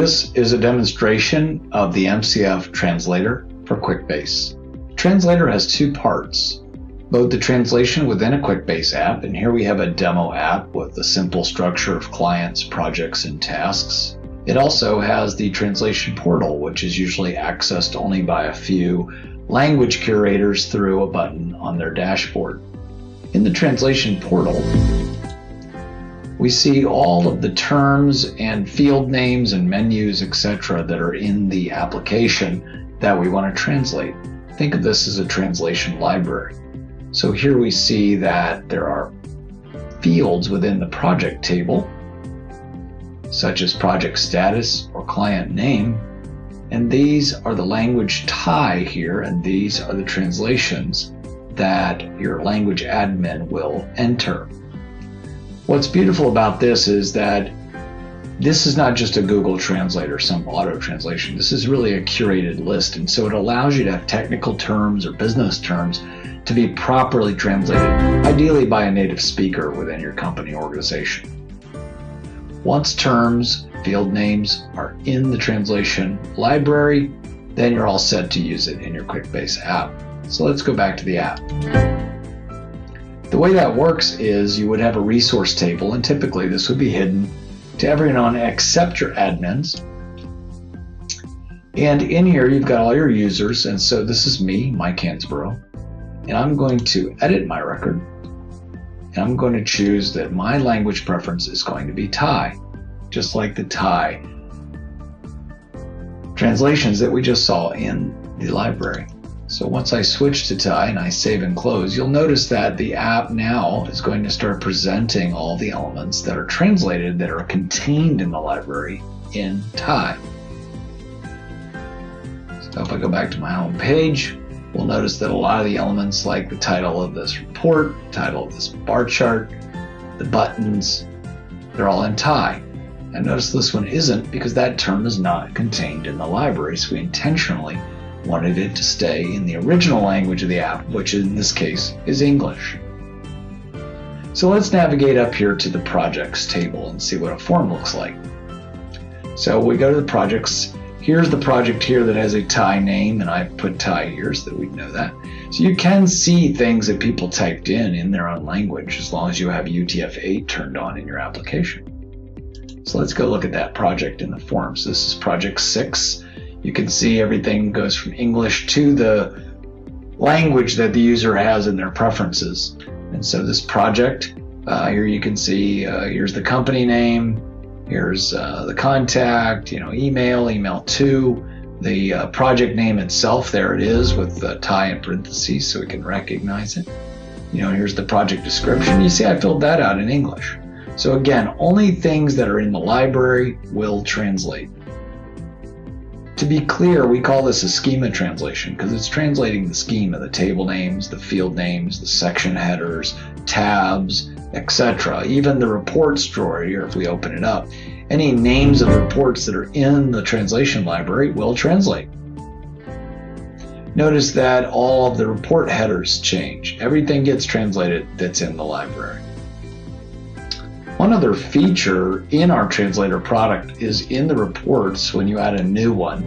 This is a demonstration of the MCF Translator for QuickBase. Translator has two parts, both the translation within a QuickBase app, and here we have a demo app with a simple structure of clients, projects, and tasks. It also has the translation portal, which is usually accessed only by a few language curators through a button on their dashboard. In the translation portal, we see all of the terms and field names and menus, etc. that are in the application that we want to translate. Think of this as a translation library. So here we see that there are fields within the project table, such as project status or client name, and these are the language tie here, and these are the translations that your language admin will enter. What's beautiful about this is that this is not just a Google Translate or some auto translation. This is really a curated list, and so it allows you to have technical terms or business terms to be properly translated, ideally by a native speaker within your company or organization. Once terms, field names are in the translation library, then you're all set to use it in your QuickBase app. So let's go back to the app. The way that works is you would have a resource table, and typically this would be hidden to everyone except your admins. And in here you've got all your users, and so this is me, Mike Hansborough, and I'm going to edit my record, and I'm going to choose that my language preference is going to be Thai, just like the Thai translations that we just saw in the library. So once I switch to Thai and I save and close, you'll notice that the app now is going to start presenting all the elements that are translated that are contained in the library in Thai. So if I go back to my home page, we'll notice that a lot of the elements, like the title of this report, title of this bar chart, the buttons, they're all in Thai. And notice this one isn't because that term is not contained in the library, so we intentionally wanted it to stay in the original language of the app, which in this case is English. So let's navigate up here to the projects table and see what a form looks like. So we go to the projects. Here's the project here that has a Thai name, and I put Thai here so that we know that. So you can see things that people typed in their own language as long as you have UTF-8 turned on in your application. So let's go look at that project in the form. So this is project 6. You can see everything goes from English to the language that the user has in their preferences. And so this project, here you can see, here's the company name, here's the contact, email to, the project name itself, there it is with Thai in parentheses so we can recognize it. Here's the project description. You see I filled that out in English. So again, only things that are in the library will translate. To be clear, we call this a schema translation because it's translating the schema, the table names, the field names, the section headers, tabs, etc. Even the reports drawer here, if we open it up, any names of reports that are in the translation library will translate. Notice that all of the report headers change. Everything gets translated that's in the library. One other feature in our translator product is in the reports when you add a new one.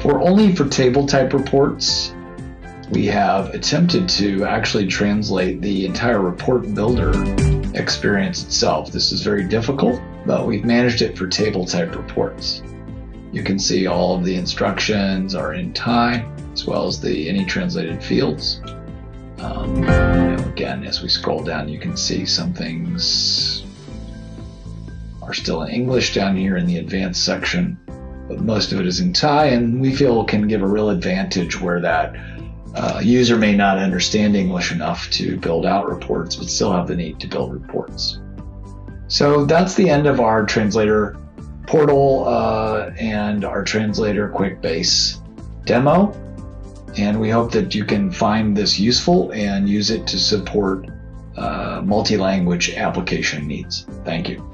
Only for table type reports, we have attempted to actually translate the entire report builder experience itself. This is very difficult, but we've managed it for table type reports. You can see all of the instructions are in Thai, as well as any translated fields. Again, as we scroll down, you can see some things are still in English down here in the advanced section, but most of it is in Thai, and we feel can give a real advantage where that user may not understand English enough to build out reports, but still have the need to build reports. So that's the end of our translator portal and our translator QuickBase demo, and we hope that you can find this useful and use it to support multi-language application needs. Thank you.